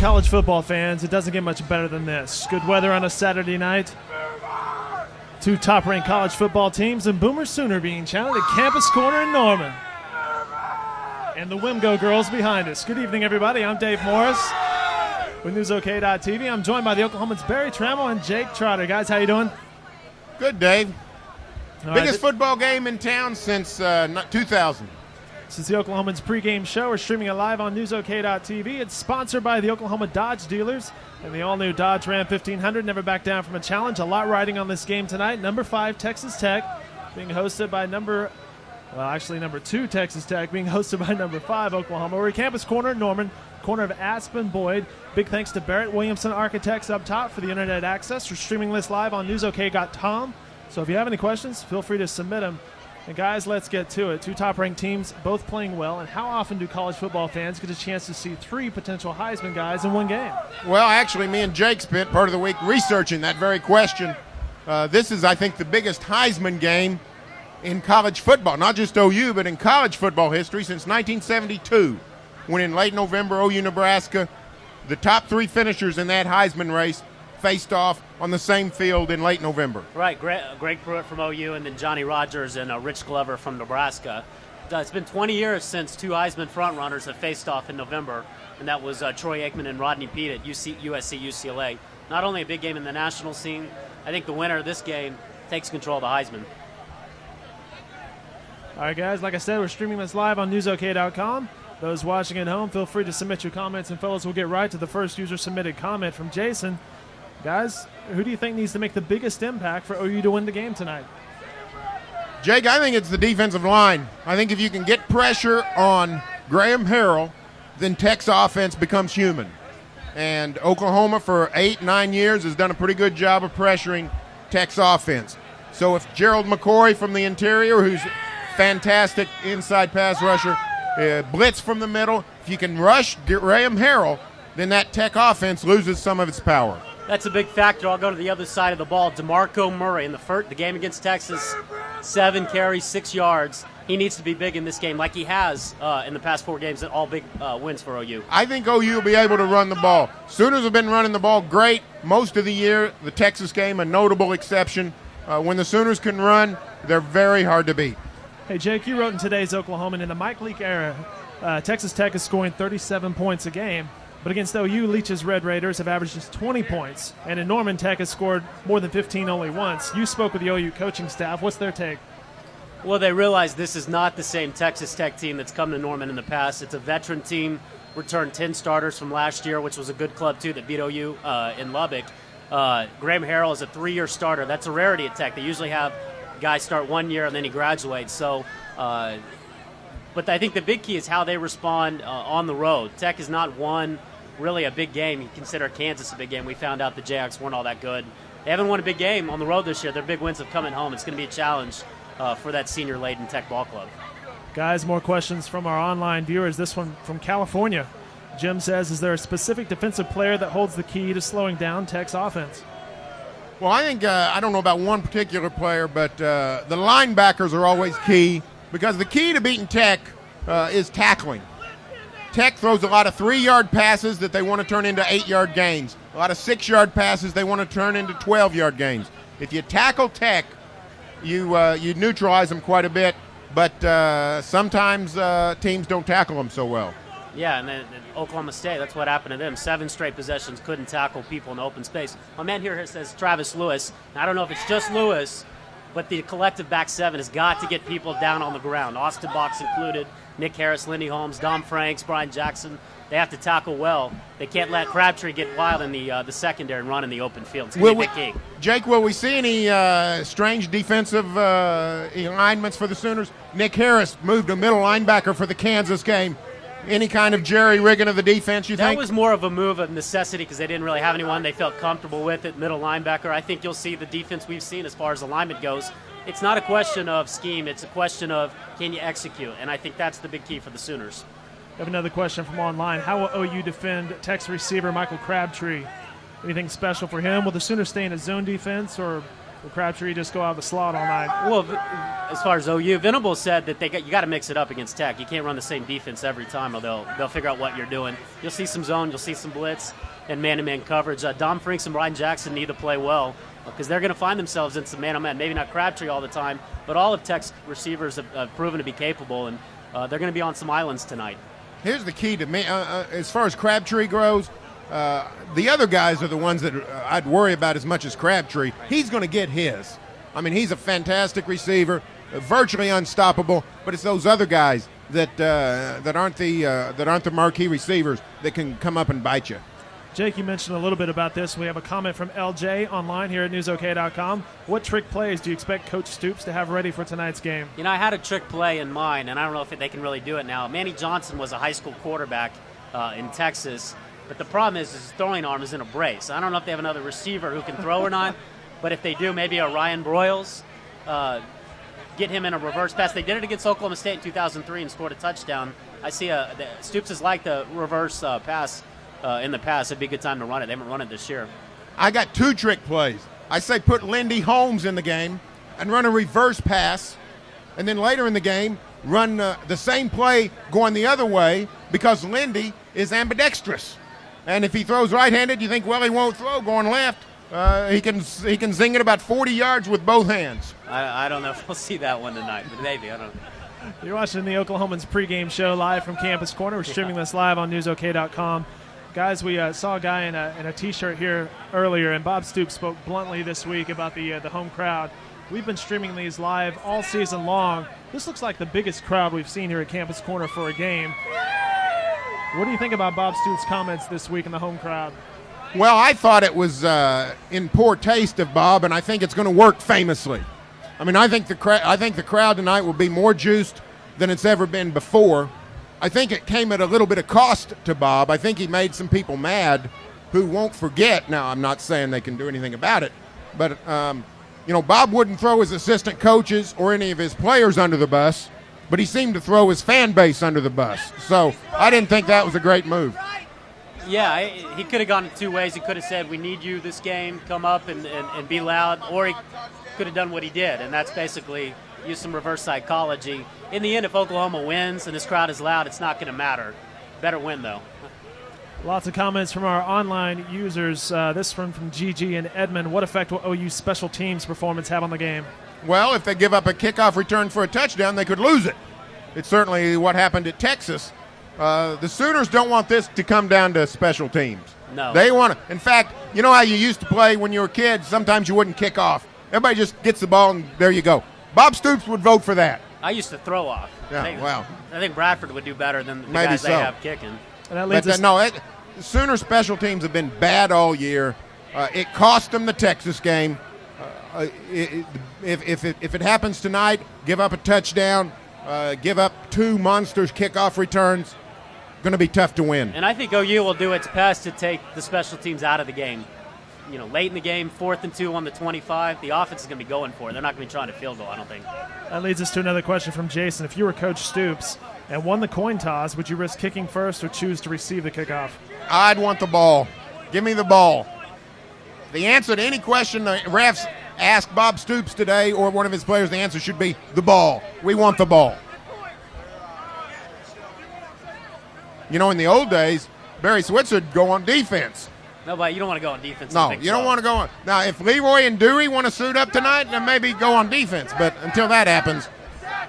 college football fans, it doesn't get much better than this. Good weather on a Saturday night. Two top-ranked college football teams, and Boomer Sooner being challenged at Campus Corner in Norman. And the Wimgo girls behind us. Good evening, everybody. I'm Dave Morris with NewsOK.TV. I'm joined by the Oklahomans Barry Trammell and Jake Trotter. Guys, how you doing? Good, Dave. All Biggest right. football game in town since 2000. Since the Oklahomans pregame show, we're streaming it live on NewsOK.TV. It's sponsored by the Oklahoma Dodge dealers and the all-new Dodge Ram 1500. Never back down from a challenge. A lot riding on this game tonight. Number 5, Texas Tech, being hosted by number 2, Texas Tech, being hosted by number 5, Oklahoma. We're at Campus Corner, Norman, corner of Aspen Boyd. Big thanks to Barrett Williamson Architects up top for the internet access. We're streaming this live on NewsOK.com. So if you have any questions, feel free to submit them. And guys, let's get to it. Two top-ranked teams, both playing well. And how often do college football fans get a chance to see 3 potential Heisman guys in one game? Well, actually, me and Jake spent part of the week researching that very question. This is, I think, the biggest Heisman game in college football, not just OU, but in college football history since 1972, when in late November, OU Nebraska, the top 3 finishers in that Heisman race faced off on the same field in late November. Right, Greg Pruitt from OU and then Johnny Rogers and Rich Glover from Nebraska. It's been 20 years since 2 Heisman frontrunners have faced off in November, and that was Troy Aikman and Rodney Peete at USC-UCLA. Not only a big game in the national scene, I think the winner of this game takes control of the Heisman. All right, guys, like I said, we're streaming this live on NewsOK.com. Those watching at home, feel free to submit your comments, and fellas, we'll get right to the first user-submitted comment from Jason. Guys, who do you think needs to make the biggest impact for OU to win the game tonight? Jake, I think it's the defensive line. I think if you can get pressure on Graham Harrell, then Tech's offense becomes human. And Oklahoma for 8-9 years has done a pretty good job of pressuring Tech's offense. So if Gerald McCoy from the interior, who's fantastic inside pass rusher, blitz from the middle, if you can rush Graham Harrell, then that Tech offense loses some of its power. That's a big factor. I'll go to the other side of the ball. DeMarco Murray in the game against Texas, 7 carries, 6 yards. He needs to be big in this game like he has in the past 4 games, all big wins for OU. I think OU will be able to run the ball. Sooners have been running the ball great most of the year. The Texas game, a notable exception. When the Sooners can run, they're very hard to beat. Hey, Jake, you wrote in today's Oklahoman, in the Mike Leake era, Texas Tech is scoring 37 points a game. But against OU, Leach's Red Raiders have averaged just 20 points. And in Norman, Tech has scored more than 15 only once. You spoke with the OU coaching staff. What's their take? Well, they realize this is not the same Texas Tech team that's come to Norman in the past. It's a veteran team, returned 10 starters from last year, which was a good club, too, that beat OU in Lubbock. Graham Harrell is a 3-year starter. That's a rarity at Tech. They usually have guys start 1 year and then he graduates. So, but I think the big key is how they respond on the road. Tech has not won really a big game. You consider Kansas a big game. We found out the Jayhawks weren't all that good. They haven't won a big game on the road this year. Their big wins have come at home. It's going to be a challenge for that senior-laden Tech ball club. Guys, more questions from our online viewers. This one from California. Jim says, is there a specific defensive player that holds the key to slowing down Tech's offense? Well, I think, I don't know about one particular player, but the linebackers are always key because the key to beating Tech is tackling. Tech throws a lot of 3-yard passes that they want to turn into 8-yard gains. A lot of 6-yard passes they want to turn into 12-yard gains. If you tackle Tech, you neutralize them quite a bit, but sometimes teams don't tackle them so well. Yeah, and then Oklahoma State, that's what happened to them. 7 straight possessions, couldn't tackle people in open space. My man here says Travis Lewis. Now, I don't know if it's just Lewis, but the collective back 7 has got to get people down on the ground. Austin Box included, Nick Harris, Lindy Holmes, Dom Franks, Brian Jackson. They have to tackle well. They can't let Crabtree get wild in the secondary and run in the open field. It's going to be a big key. Jake, will we see any strange defensive alignments for the Sooners? Nick Harris moved a middle linebacker for the Kansas game. Any kind of jerry-rigging of the defense, you think? That was more of a move of necessity because they didn't really have anyone they felt comfortable with at middle linebacker. I think you'll see the defense we've seen as far as alignment goes. It's not a question of scheme. It's a question of can you execute, and I think that's the big key for the Sooners. I have another question from online. How will OU defend Tech's receiver Michael Crabtree? Anything special for him? Will the Sooners stay in a zone defense, or will Crabtree just go out of the slot all night? Well, as far as OU, Venable said that you got to mix it up against Tech. You can't run the same defense every time, or they'll figure out what you're doing. You'll see some zone, you'll see some blitz, and man-to-man coverage. Dom Franks and Brian Jackson need to play well because they're going to find themselves in some man-on-man. Maybe not Crabtree all the time, but all of Tech's receivers have proven to be capable, and they're going to be on some islands tonight. Here's the key to me. As far as Crabtree goes, the other guys are the ones that I'd worry about as much as Crabtree. He's going to get his. I mean, he's a fantastic receiver, virtually unstoppable. But it's those other guys that aren't the marquee receivers that can come up and bite you. Jake, you mentioned a little bit about this. We have a comment from LJ online here at newsok.com. What trick plays do you expect Coach Stoops to have ready for tonight's game? You know, I had a trick play in mind, and I don't know if they can really do it now. Manny Johnson was a high school quarterback in Texas, but the problem is his throwing arm is in a brace. I don't know if they have another receiver who can throw or not, but if they do, maybe a Ryan Broyles, get him in a reverse pass. They did it against Oklahoma State in 2003 and scored a touchdown. I see Stoops has liked the reverse pass in the past. It'd be a good time to run it. They haven't run it this year. I got two trick plays. I say put Lindy Holmes in the game and run a reverse pass, and then later in the game run the same play going the other way because Lindy is ambidextrous. And if he throws right-handed, you think, well, he won't throw going left. He can zing it about 40 yards with both hands. I don't know if we'll see that one tonight, but maybe. I don't know. You're watching the Oklahomans pregame show live from Campus Corner. We're streaming this live on newsok.com. Guys, we saw a guy in a T-shirt here earlier, and Bob Stoops spoke bluntly this week about the home crowd. We've been streaming these live all season long. This looks like the biggest crowd we've seen here at Campus Corner for a game. What do you think about Bob Stoops' comments this week in the home crowd? Well, I thought it was in poor taste of Bob, and I think it's going to work famously. I mean, I think the crowd tonight will be more juiced than it's ever been before. I think it came at a little bit of cost to Bob. I think he made some people mad who won't forget. Now, I'm not saying they can do anything about it, but, Bob wouldn't throw his assistant coaches or any of his players under the bus, but he seemed to throw his fan base under the bus. So I didn't think that was a great move. Yeah, he could have gone in two ways. He could have said, we need you this game, come up and be loud, or he could have done what he did, and that's basically use some reverse psychology. In the end, if Oklahoma wins and this crowd is loud, it's not going to matter. Better win, though. Lots of comments from our online users. This one from Gigi and Edmond. What effect will OU's special teams performance have on the game? Well, if they give up a kickoff return for a touchdown, they could lose it. It's certainly what happened at Texas. The Sooners don't want this to come down to special teams. No. They want to. In fact, you know how you used to play when you were kids? Sometimes you wouldn't kick off. Everybody just gets the ball, and there you go. Bob Stoops would vote for that. I used to throw off. Yeah, I think Bradford would do better than the Maybe guys so. they have kicking. And that leads us the Sooner special teams have been bad all year. It cost them the Texas game. If it happens tonight, give up a touchdown, give up two monsters kickoff returns, going to be tough to win. And I think OU will do its best to take the special teams out of the game. Late in the game, 4th and 2 on the 25, the offense is going to be going for it. They're not going to be trying to field goal, I don't think. That leads us to another question from Jason. If you were Coach Stoops and won the coin toss, would you risk kicking first or choose to receive the kickoff? I'd want the ball. Give me the ball. The answer to any question the refs ask Bob Stoops today or one of his players, the answer should be the ball. We want the ball. In the old days, Barry Switzer would go on defense. No, but you don't want to go on defense. No, you don't want to go on. Now, if Leroy and Dewey want to suit up tonight, then maybe go on defense. But until that happens,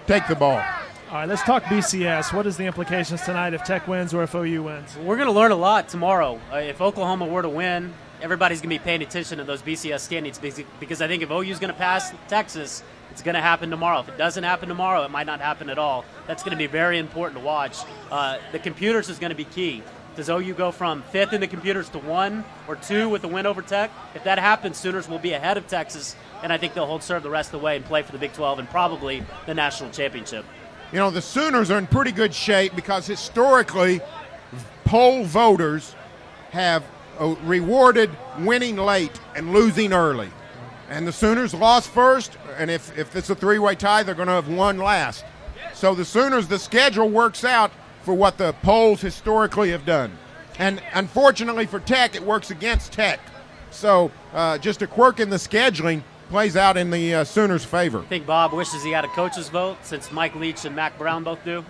take the ball. All right, let's talk BCS. What is the implications tonight if Tech wins or if OU wins? We're going to learn a lot tomorrow. If Oklahoma were to win, everybody's going to be paying attention to those BCS standings because I think if OU is going to pass Texas, it's going to happen tomorrow. If it doesn't happen tomorrow, it might not happen at all. That's going to be very important to watch. The computers is going to be key. Does OU go from 5th in the computers to 1 or 2 with the win over Tech? If that happens, Sooners will be ahead of Texas, and I think they'll hold serve the rest of the way and play for the Big 12 and probably the national championship. The Sooners are in pretty good shape because historically, poll voters have rewarded winning late and losing early. And the Sooners lost first, and if it's a three-way tie, they're going to have won last. So the Sooners, the schedule works out for what the polls historically have done. And unfortunately for Tech, it works against Tech. So just a quirk in the scheduling plays out in the Sooners' favor. I think Bob wishes he had a coach's vote since Mike Leach and Mac Brown both do.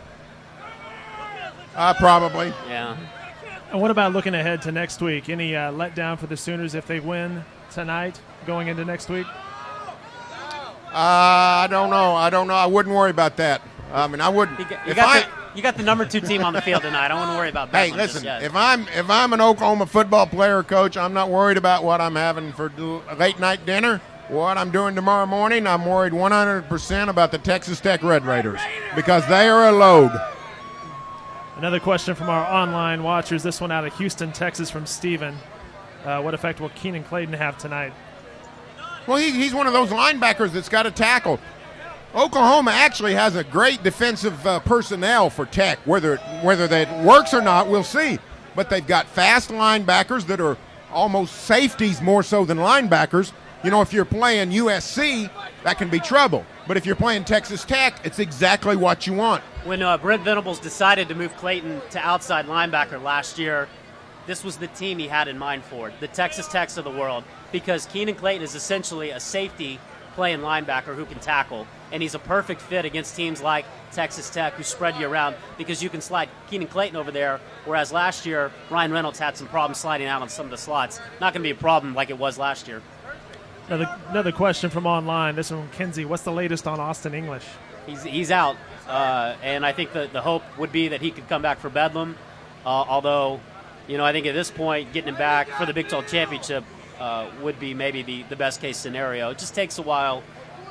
Probably. Yeah. And what about looking ahead to next week? Any letdown for the Sooners if they win tonight going into next week? I don't know. I wouldn't worry about that. I mean, I wouldn't. You got the number 2 team on the field tonight. I wouldn't worry about that. Hey, listen, if I'm an Oklahoma football player or coach, I'm not worried about what I'm having for late night dinner. What I'm doing tomorrow morning, I'm worried 100% about the Texas Tech Red Raiders because they are a load. Another question from our online watchers, this one out of Houston, Texas from Steven. What effect will Keenan Clayton have tonight? Well, he's one of those linebackers that's got to tackle. Oklahoma actually has a great defensive personnel for Tech. Whether that works or not, we'll see. But they've got fast linebackers that are almost safeties more so than linebackers. You know, if you're playing USC, that can be trouble. But if you're playing Texas Tech, it's exactly what you want. When Brent Venables decided to move Clayton to outside linebacker last year, this was the team he had in mind for, the Texas Techs of the world, because Keenan Clayton is essentially a safety playing linebacker who can tackle, and he's a perfect fit against teams like Texas Tech who spread you around because you can slide Keenan Clayton over there, whereas last year Ryan Reynolds had some problems sliding out on some of the slots. Not going to be a problem like it was last year. Another question from online, this one from Kinsey. What's the latest on Austin English? He's out, and I think the hope would be that he could come back for Bedlam, although, you know, I think at this point getting him back for the Big 12 Championship would be maybe the best case scenario. It just takes a while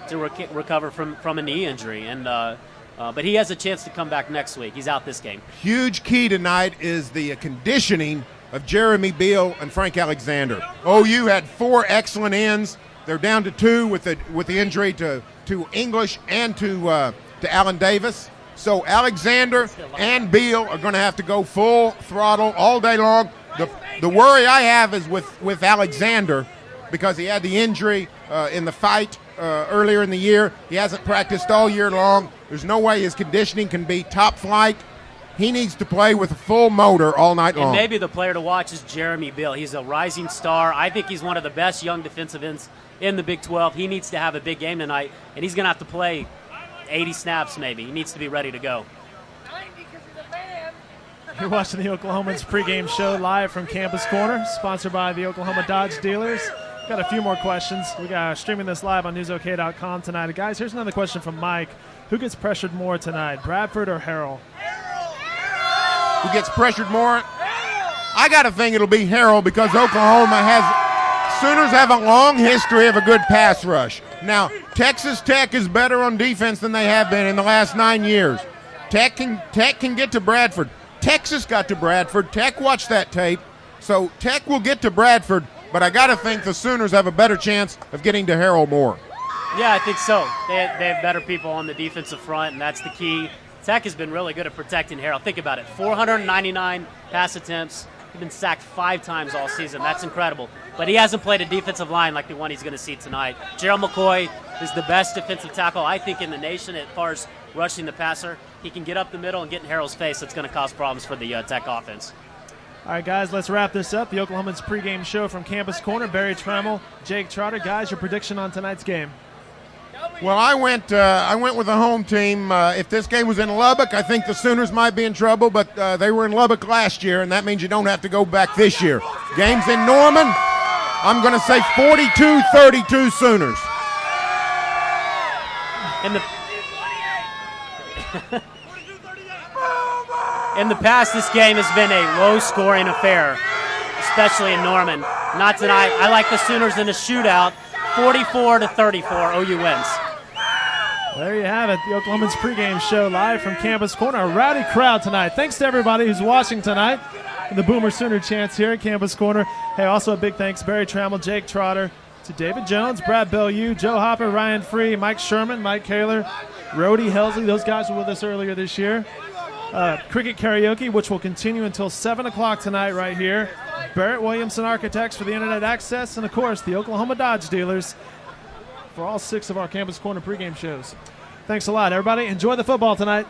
to recover from a knee injury, and but he has a chance to come back next week. He's out this game. Huge key tonight is the conditioning of Jeremy Beal and Frank Alexander. OU had 4 excellent ends. They're down to 2 with the injury to English and to Allen Davis. So Alexander and Beal are going to have to go full throttle all day long. The worry I have is with Alexander because he had the injury in the fight earlier in the year. He hasn't practiced all year long. There's no way his conditioning can be top flight. He needs to play with a full motor all night long. And maybe the player to watch is Jeremy Beal. He's a rising star. I think he's one of the best young defensive ends in the Big 12. He needs to have a big game tonight, and he's going to have to play 80 snaps maybe. He needs to be ready to go. You're watching the Oklahomans pregame show live from Campus Corner, sponsored by the Oklahoma Dodge Dealers. Got a few more questions. We got streaming this live on newsok.com tonight. Guys, here's another question from Mike. Who gets pressured more tonight, Bradford or Harrell? Who gets pressured more? I got to think it'll be Harrell because Sooners have a long history of a good pass rush. Now, Texas Tech is better on defense than they have been in the last 9 years. Tech can get to Bradford. Texas got to Bradford. Tech watched that tape. So Tech will get to Bradford, but I got to think the Sooners have a better chance of getting to Harrell more. Yeah, I think so. They have better people on the defensive front, and that's the key. Tech has been really good at protecting Harrell. Think about it. 499 pass attempts. He's been sacked 5 times all season. That's incredible. But he hasn't played a defensive line like the one he's going to see tonight. Gerald McCoy is the best defensive tackle, I think, in the nation as far as rushing the passer. He can get up the middle and get in Harrell's face. That's going to cause problems for the Tech offense. All right, guys, let's wrap this up. The Oklahomans pregame show from Campus Corner. Barry Trammell, Jake Trotter. Guys, your prediction on tonight's game? Well, I went with the home team. If this game was in Lubbock, I think the Sooners might be in trouble, but they were in Lubbock last year, and that means you don't have to go back this year. Game's in Norman. I'm going to say 42-32 Sooners. In the past, this game has been a low-scoring affair, especially in Norman. Not tonight. I like the Sooners in a shootout. 44-34, OU wins. There you have it, the Oklahomans pregame show live from Campus Corner. A rowdy crowd tonight. Thanks to everybody who's watching tonight in the Boomer Sooner chants here at Campus Corner. Hey, also a big thanks, Barry Trammell, Jake Trotter, to David Jones, Brad Bellew, Joe Hopper, Ryan Free, Mike Sherman, Mike Kaler, Rhodey Helsley. Those guys were with us earlier this year. Cricket Karaoke, which will continue until 7 o'clock tonight right here. Barrett Williamson Architects for the Internet Access, and, of course, the Oklahoma Dodge Dealers for all 6 of our Campus Corner pregame shows. Thanks a lot, everybody. Enjoy the football tonight.